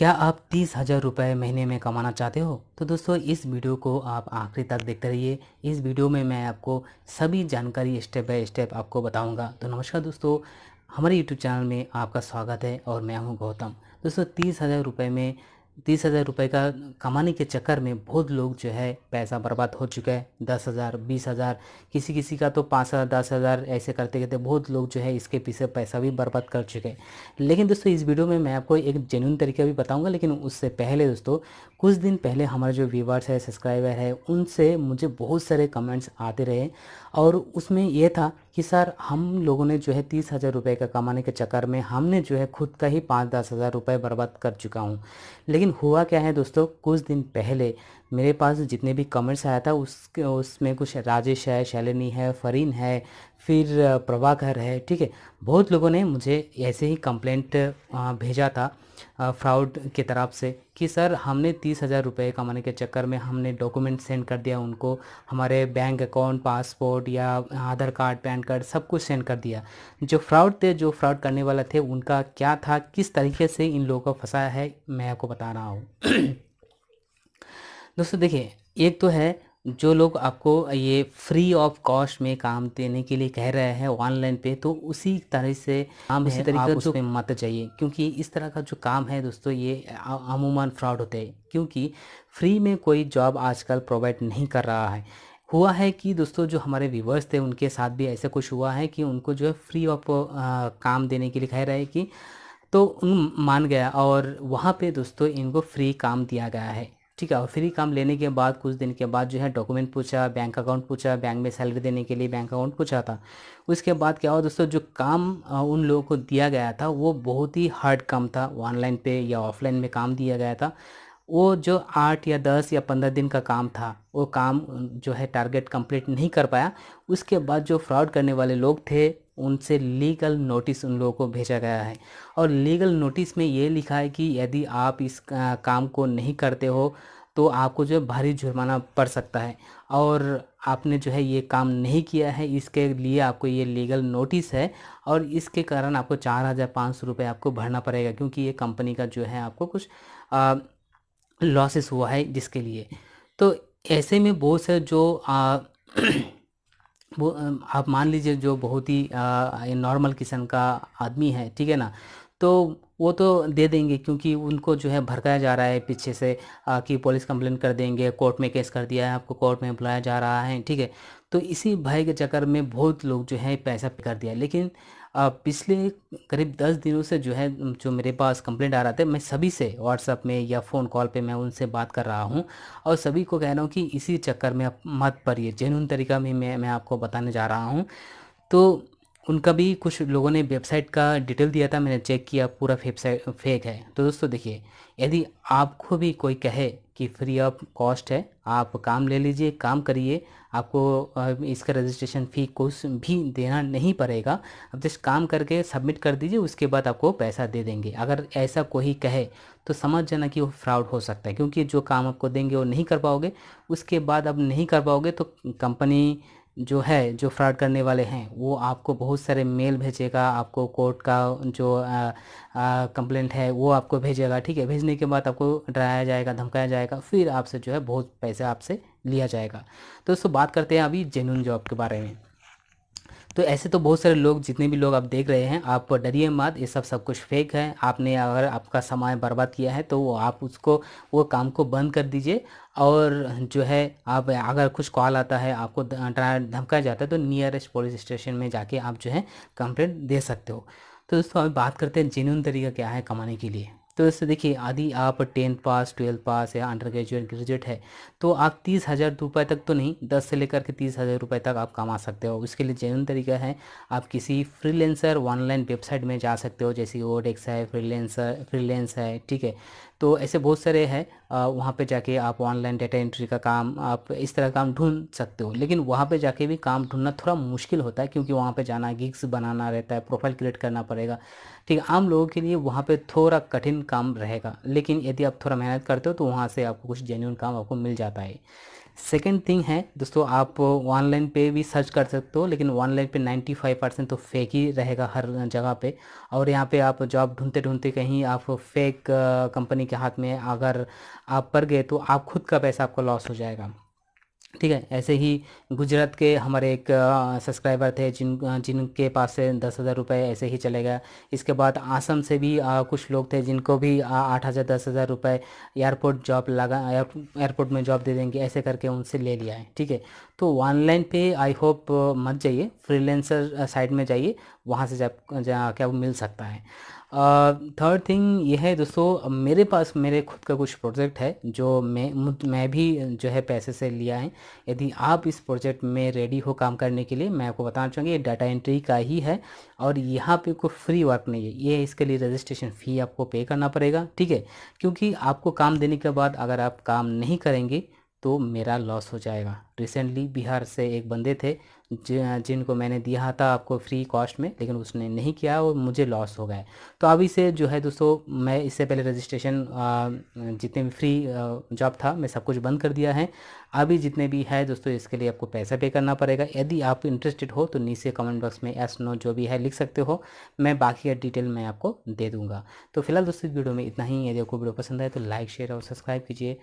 क्या आप 30,000 रुपये महीने में कमाना चाहते हो? तो दोस्तों इस वीडियो को आप आखिरी तक देखते रहिए। इस वीडियो में मैं आपको सभी जानकारी स्टेप बाय स्टेप आपको बताऊंगा। तो नमस्कार दोस्तों, हमारे यूट्यूब चैनल में आपका स्वागत है और मैं हूं गौतम। दोस्तों 30,000 रुपये का कमाने के चक्कर में बहुत लोग जो है पैसा बर्बाद हो चुका है। 10,000, 20,000, किसी किसी का तो 5,000, 10,000 ऐसे करते करते बहुत लोग जो है इसके पीछे पैसा भी बर्बाद कर चुके हैं। लेकिन दोस्तों इस वीडियो में मैं आपको एक जेन्युइन तरीका भी बताऊंगा। लेकिन उससे पहले दोस्तों, कुछ दिन पहले हमारे जो व्यूवर्स है, सब्सक्राइबर है, उनसे मुझे बहुत सारे कमेंट्स आते रहे और उसमें यह था कि सर हम लोगों ने जो है 30,000 रुपये का कमाने के चक्कर में हमने जो है खुद का ही 5-10,000 रुपये बर्बाद कर चुका हूँ। लेकिन हुआ क्या है दोस्तों, कुछ दिन पहले मेरे पास जितने भी कमेंट्स आया था उसमें कुछ राजेश है, शालिनी है, फरीन है, फिर प्रभाकर है, ठीक है। बहुत लोगों ने मुझे ऐसे ही कंप्लेंट भेजा था फ्रॉड की तरफ से कि सर हमने 30,000 रुपये कमाने के चक्कर में हमने डॉक्यूमेंट सेंड कर दिया उनको, हमारे बैंक अकाउंट, पासपोर्ट या आधार कार्ड, पैन कार्ड सब कुछ सेंड कर दिया। जो फ्रॉड करने वाला थे उनका क्या था, किस तरीके से इन लोगों को फंसाया है, मैं आपको बता रहा हूँ। दोस्तों देखिए, एक तो है जो लोग आपको ये फ्री ऑफ कॉस्ट में काम देने के लिए कह रहे हैं ऑनलाइन पे, तो उसी तरह से काम उसी है, तरीके आप का जो उसमें मत जाइए। क्योंकि इस तरह का जो काम है दोस्तों ये अमूमन फ्रॉड होते हैं। क्योंकि फ्री में कोई जॉब आजकल प्रोवाइड नहीं कर रहा है। हुआ है कि दोस्तों जो हमारे व्यूवर्स थे उनके साथ भी ऐसा कुछ हुआ है कि उनको जो है फ्री ऑफ काम देने के लिए कह रहे हैं कि, तो उन मान गया और वहाँ पे दोस्तों इनको फ्री काम दिया गया है, ठीक है। और फ्री काम लेने के बाद कुछ दिन के बाद जो है डॉक्यूमेंट पूछा, बैंक अकाउंट पूछा, बैंक में सैलरी देने के लिए बैंक अकाउंट पूछा था। उसके बाद क्या हुआ दोस्तों, जो काम उन लोगों को दिया गया था वो बहुत ही हार्ड काम था। ऑनलाइन पे या ऑफलाइन में काम दिया गया था। वो जो 8 या 10 या 15 दिन का काम था, वो काम जो है टारगेट कंप्लीट नहीं कर पाया। उसके बाद जो फ्रॉड करने वाले लोग थे उनसे लीगल नोटिस उन लोगों को भेजा गया है। और लीगल नोटिस में ये लिखा है कि यदि आप इस काम को नहीं करते हो तो आपको जो है भारी जुर्माना पड़ सकता है। और आपने जो है ये काम नहीं किया है, इसके लिए आपको ये लीगल नोटिस है और इसके कारण आपको 4,500 रुपये आपको भरना पड़ेगा। क्योंकि ये कंपनी का जो है आपको कुछ लॉसेस हुआ है जिसके लिए। तो ऐसे में बहुत से जो वो आप मान लीजिए जो बहुत ही नॉर्मल किस्म का आदमी है, ठीक है ना, तो वो तो दे देंगे क्योंकि उनको जो है भड़काया जा रहा है पीछे से कि पुलिस कंप्लेंट कर देंगे, कोर्ट में केस कर दिया है, आपको कोर्ट में बुलाया जा रहा है, ठीक है। तो इसी भय के चक्कर में बहुत लोग जो है पैसा पे कर दिया। लेकिन पिछले करीब 10 दिनों से जो है जो मेरे पास कंप्लेंट आ रहा था, मैं सभी से व्हाट्सएप में या फ़ोन कॉल पे मैं उनसे बात कर रहा हूँ और सभी को कह रहा हूँ कि इसी चक्कर में आप मत पड़िए। जेन्युइन तरीका में मैं आपको बताने जा रहा हूँ। तो उनका भी कुछ लोगों ने वेबसाइट का डिटेल दिया था, मैंने चेक किया, पूरा वेबसाइट फेक है। तो दोस्तों देखिए, यदि आपको भी कोई कहे कि फ्री ऑफ कॉस्ट है, आप काम ले लीजिए, काम करिए, आपको इसका रजिस्ट्रेशन फ़ी कुछ भी देना नहीं पड़ेगा, आप जस्ट काम करके सबमिट कर दीजिए, उसके बाद आपको पैसा दे देंगे। अगर ऐसा कोई कहे तो समझ जाना कि वो फ्रॉड हो सकता है। क्योंकि जो काम आपको देंगे वो नहीं कर पाओगे, उसके बाद अब नहीं कर पाओगे तो कंपनी जो है, जो फ्रॉड करने वाले हैं, वो आपको बहुत सारे मेल भेजेगा, आपको कोर्ट का जो कंप्लेंट है वो आपको भेजेगा, ठीक है। भेजने के बाद आपको डराया जाएगा, धमकाया जाएगा, फिर आपसे जो है बहुत पैसे आपसे लिया जाएगा। तो दोस्तों बात करते हैं अभी जेन्युइन जॉब के बारे में। तो ऐसे तो बहुत सारे लोग, जितने भी लोग आप देख रहे हैं, आप डरिए मत, ये सब कुछ फेक है। आपने अगर आपका समय बर्बाद किया है तो वो आप उसको, वो काम को बंद कर दीजिए। और जो है आप अगर कुछ कॉल आता है, आपको डराया धमकाया जाता है, तो नियरेस्ट पुलिस स्टेशन में जाके आप जो है कंप्लेंट दे सकते हो। तो दोस्तों अभी बात करते हैं जेन्युइन तरीका क्या है कमाने के लिए। तो दोस्तों देखिए, यदि आप 10th पास, 12th पास या अंडर ग्रेजुएट ग्रेजुएट है तो आप 30,000 रुपये तक तो नहीं, 10 से लेकर के 30,000 रुपये तक आप कमा सकते हो। उसके लिए जेन्युइन तरीका है, आप किसी फ्रीलेंसर ऑनलाइन वेबसाइट में जा सकते हो, जैसे ओडेक्स है, फ्रीलेंस है, ठीक है। तो ऐसे बहुत सारे हैं, वहाँ पे जाके आप ऑनलाइन डेटा एंट्री का काम, आप इस तरह काम ढूंढ सकते हो। लेकिन वहाँ पे जाके भी काम ढूंढना थोड़ा मुश्किल होता है, क्योंकि वहाँ पे जाना, गिग्स बनाना रहता है, प्रोफाइल क्रिएट करना पड़ेगा, ठीक है। आम लोगों के लिए वहाँ पे थोड़ा कठिन काम रहेगा। लेकिन यदि आप थोड़ा मेहनत करते हो तो वहाँ से आपको कुछ जेन्युइन काम आपको मिल जाता है। सेकंड थिंग है दोस्तों, आप ऑनलाइन पे भी सर्च कर सकते हो, लेकिन ऑनलाइन पे 95% तो फेक ही रहेगा हर जगह पे। और यहाँ पे आप जॉब ढूंढते ढूंढते कहीं आप फेक कंपनी के हाथ में अगर आप पड़ गए तो आप खुद का पैसा आपका लॉस हो जाएगा। ठीक है, ऐसे ही गुजरात के हमारे एक सब्सक्राइबर थे जिनके पास से 10,000 रुपये ऐसे ही चले गया। इसके बाद आसम से भी कुछ लोग थे जिनको भी 8,000 10,000 रुपये एयरपोर्ट जॉब लगा, एयरपोर्ट में जॉब दे देंगे ऐसे करके उनसे ले लिया है। ठीक है, तो ऑनलाइन पे आई होप मत जाइए, फ्रीलांसर साइट में जाइए, वहाँ से जा क्या वो मिल सकता है। थर्ड थिंग ये है दोस्तों, मेरे पास मेरे खुद का कुछ प्रोजेक्ट है जो मैं भी जो है पैसे से लिया है। यदि आप इस प्रोजेक्ट में रेडी हो काम करने के लिए, मैं आपको बताना चाहूँगी ये डाटा एंट्री का ही है और यहाँ पे कोई फ्री वर्क नहीं है, ये इसके लिए रजिस्ट्रेशन फ़ी आपको पे करना पड़ेगा। ठीक है, क्योंकि आपको काम देने के बाद अगर आप काम नहीं करेंगे तो मेरा लॉस हो जाएगा। रिसेंटली बिहार से एक बंदे थे जिनको मैंने दिया था आपको फ्री कॉस्ट में, लेकिन उसने नहीं किया और मुझे लॉस हो गया। तो अभी से जो है दोस्तों, मैं इससे पहले रजिस्ट्रेशन जितने भी फ्री जॉब था मैं सब कुछ बंद कर दिया है। अभी जितने भी है दोस्तों इसके लिए आपको पैसा पे करना पड़ेगा। यदि आप इंटरेस्टेड हो तो नीचे कमेंट बॉक्स में एस नो जो भी है लिख सकते हो, मैं बाकी का डिटेल मैं आपको दे दूंगा। तो फिलहाल दोस्तों इस वीडियो में इतना ही। यदि आपको वीडियो पसंद आए तो लाइक शेयर और सब्सक्राइब कीजिए।